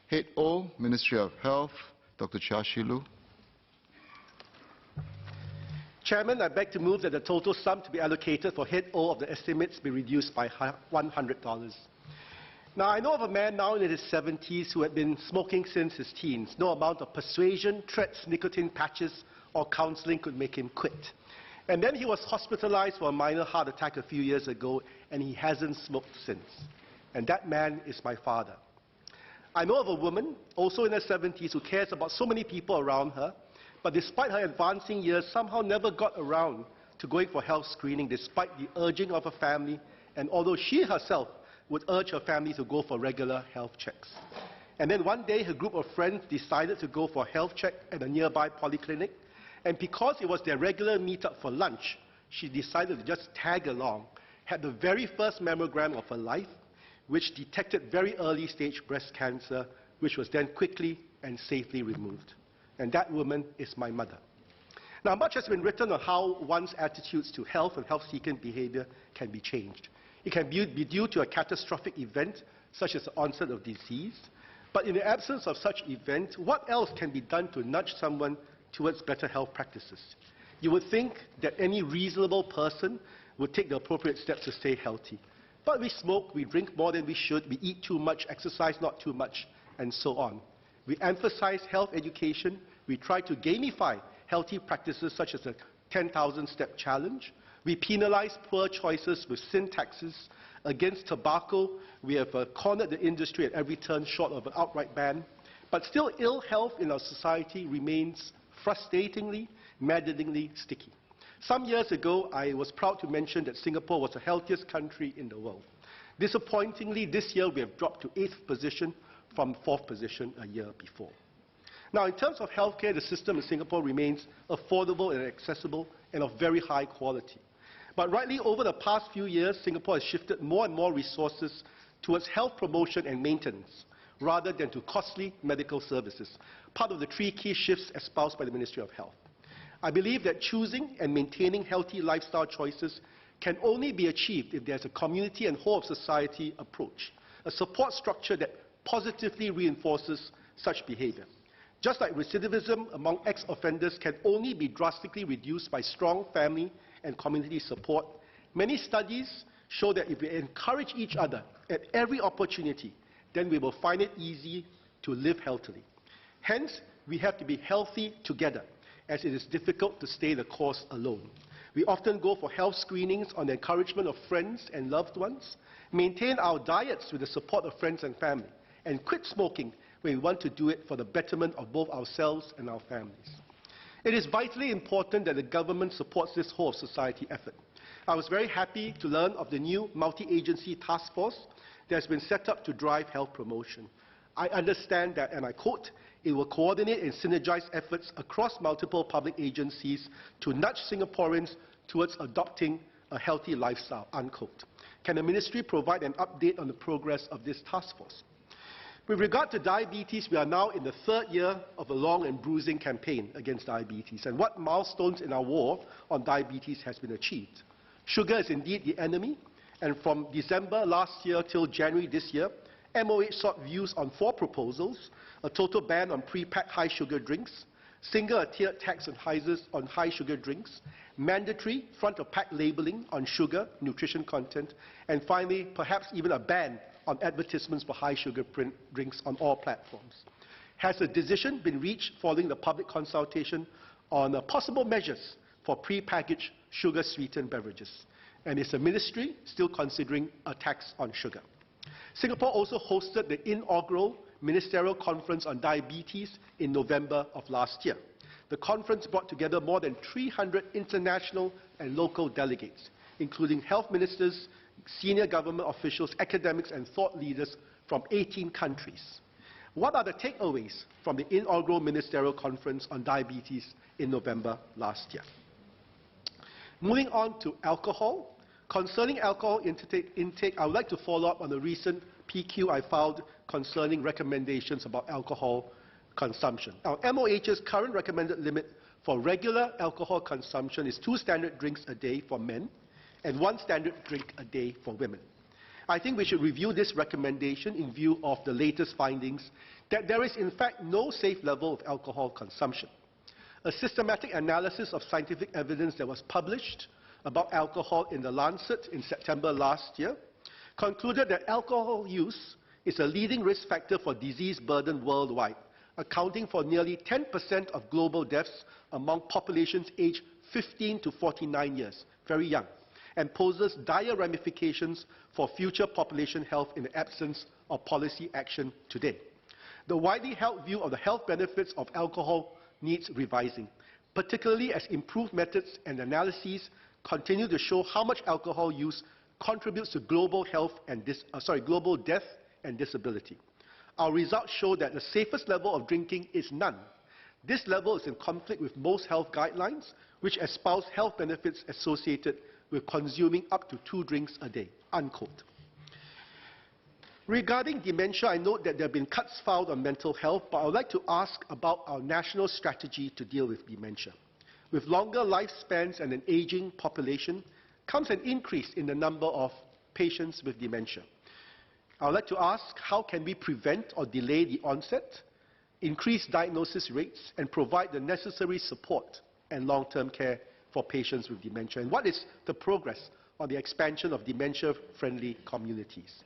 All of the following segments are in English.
Head O, Ministry of Health, Dr. Chia Shi Lu. Chairman, I beg to move that the total sum to be allocated for Head O of the estimates be reduced by $100. Now, I know of a man now in his 70s who had been smoking since his teens. No amount of persuasion, threats, nicotine patches, or counseling could make him quit. And then he was hospitalized for a minor heart attack a few years ago, and he hasn't smoked since. And that man is my father. I know of a woman, also in her 70s, who cares about so many people around her, but despite her advancing years, somehow never got around to going for health screening despite the urging of her family, and although she herself would urge her family to go for regular health checks. And then one day, her group of friends decided to go for a health check at a nearby polyclinic, and because it was their regular meet-up for lunch, she decided to just tag along, had the very first mammogram of her life, which detected very early stage breast cancer, which was then quickly and safely removed. And that woman is my mother. Now, much has been written on how one's attitudes to health and health-seeking behavior can be changed. It can be due to a catastrophic event, such as the onset of disease. But in the absence of such event, what else can be done to nudge someone towards better health practices? You would think that any reasonable person would take the appropriate steps to stay healthy. But we smoke, we drink more than we should, we eat too much, exercise not too much, and so on. We emphasize health education. We try to gamify healthy practices such as the 10,000-step challenge. We penalize poor choices with sin taxes. Against tobacco, we have cornered the industry at every turn short of an outright ban. But still, ill health in our society remains frustratingly, maddeningly sticky. Some years ago, I was proud to mention that Singapore was the healthiest country in the world. Disappointingly, this year we have dropped to 8th position from 4th position a year before. Now, in terms of healthcare, the system in Singapore remains affordable and accessible and of very high quality. But rightly, over the past few years, Singapore has shifted more and more resources towards health promotion and maintenance, rather than to costly medical services, part of the 3 key shifts espoused by the Ministry of Health. I believe that choosing and maintaining healthy lifestyle choices can only be achieved if there's a community and whole of society approach, a support structure that positively reinforces such behavior. Just like recidivism among ex-offenders can only be drastically reduced by strong family and community support, many studies show that if we encourage each other at every opportunity, then we will find it easy to live healthily. Hence, we have to be healthy together, as it is difficult to stay the course alone. We often go for health screenings on the encouragement of friends and loved ones, maintain our diets with the support of friends and family, and quit smoking when we want to do it for the betterment of both ourselves and our families. It is vitally important that the government supports this whole of society effort. I was very happy to learn of the new multi-agency task force that has been set up to drive health promotion. I understand that, and I quote, it will coordinate and synergize efforts across multiple public agencies to nudge Singaporeans towards adopting a healthy lifestyle, unquote. Can the ministry provide an update on the progress of this task force? With regard to diabetes, we are now in the 3rd year of a long and bruising campaign against diabetes. And what milestones in our war on diabetes has been achieved? Sugar is indeed the enemy, and from December last year till January this year, MOH sought views on 4 proposals: a total ban on pre-packed high-sugar drinks, single tiered tax on high-sugar drinks, mandatory front-of-pack labeling on sugar, nutrition content, and finally, perhaps even a ban on advertisements for high-sugar drinks on all platforms. Has a decision been reached following the public consultation on possible measures for pre-packaged sugar-sweetened beverages? And is the ministry still considering a tax on sugar? Singapore also hosted the inaugural Ministerial Conference on Diabetes in November of last year. The conference brought together more than 300 international and local delegates, including health ministers, senior government officials, academics, and thought leaders from 18 countries. What are the takeaways from the inaugural Ministerial Conference on Diabetes in November last year? Moving on to alcohol. Concerning alcohol intake, I would like to follow up on the recent PQ I filed concerning recommendations about alcohol consumption. Now, MOH's current recommended limit for regular alcohol consumption is 2 standard drinks a day for men and 1 standard drink a day for women. I think we should review this recommendation in view of the latest findings that there is in fact no safe level of alcohol consumption. A systematic analysis of scientific evidence that was published about alcohol in the Lancet in September last year concluded that alcohol use is a leading risk factor for disease burden worldwide, accounting for nearly 10% of global deaths among populations aged 15 to 49 years, very young, and poses dire ramifications for future population health in the absence of policy action today. The widely held view of the health benefits of alcohol needs revising, particularly as improved methods and analyses continue to show how much alcohol use contributes to global global death and disability. Our results show that the safest level of drinking is none. This level is in conflict with most health guidelines, which espouse health benefits associated with consuming up to 2 drinks a day, unquote. Regarding dementia, I note that there have been cuts filed on mental health, but I would like to ask about our national strategy to deal with dementia. With longer lifespans and an aging population comes an increase in the number of patients with dementia. I would like to ask, how can we prevent or delay the onset, increase diagnosis rates, and provide the necessary support and long-term care for patients with dementia? And what is the progress on the expansion of dementia-friendly communities?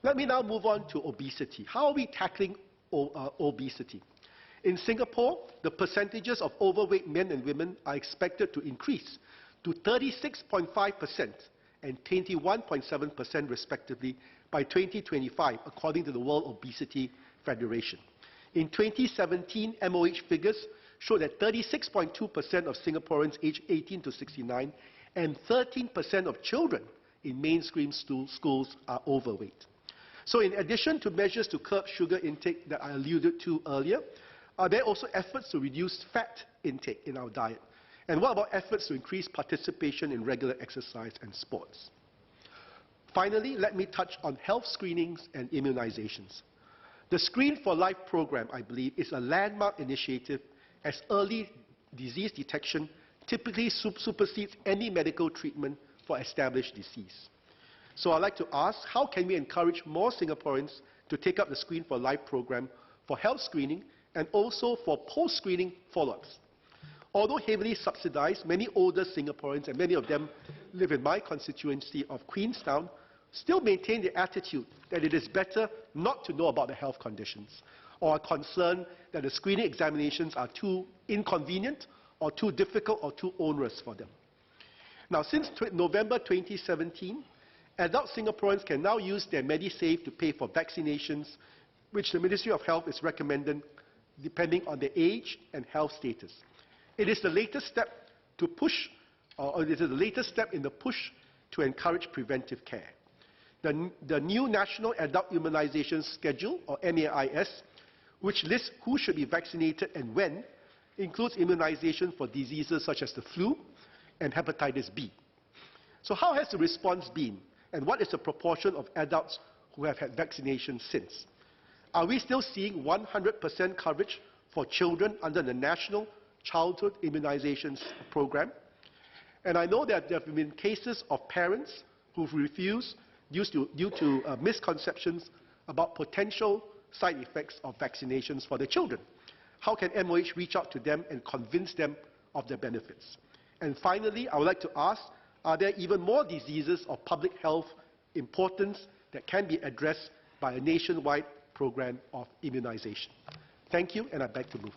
Let me now move on to obesity. How are we tackling obesity? In Singapore, the percentages of overweight men and women are expected to increase to 36.5% and 21.7% respectively by 2025, according to the World Obesity Federation. In 2017, MOH figures show that 36.2% of Singaporeans aged 18 to 69 and 13% of children in mainstream schools are overweight. So in addition to measures to curb sugar intake that I alluded to earlier, are there also efforts to reduce fat intake in our diet? And what about efforts to increase participation in regular exercise and sports? Finally, let me touch on health screenings and immunizations. The Screen for Life program, I believe, is a landmark initiative as early disease detection typically supersedes any medical treatment for established disease. So I'd like to ask, how can we encourage more Singaporeans to take up the Screen for Life program for health screening and also for post-screening follow-ups? Although heavily subsidized, many older Singaporeans, and many of them live in my constituency of Queenstown, still maintain the attitude that it is better not to know about the health conditions, or are concerned that the screening examinations are too inconvenient or too difficult or too onerous for them. Now, since November 2017, adult Singaporeans can now use their MediSave to pay for vaccinations, which the Ministry of Health is recommending depending on their age and health status. It is the latest step to push, or it is the latest step in the push to encourage preventive care. The new National Adult Immunization Schedule, or NAIS, which lists who should be vaccinated and when, includes immunization for diseases such as the flu and hepatitis B. So how has the response been, and what is the proportion of adults who have had vaccinations since? Are we still seeing 100% coverage for children under the National Childhood Immunizations Program? And I know that there have been cases of parents who've refused due to misconceptions about potential side effects of vaccinations for their children. How can MOH reach out to them and convince them of the benefits? And finally, I would like to ask, are there even more diseases of public health importance that can be addressed by a nationwide program of immunization? Thank you, and I beg to move.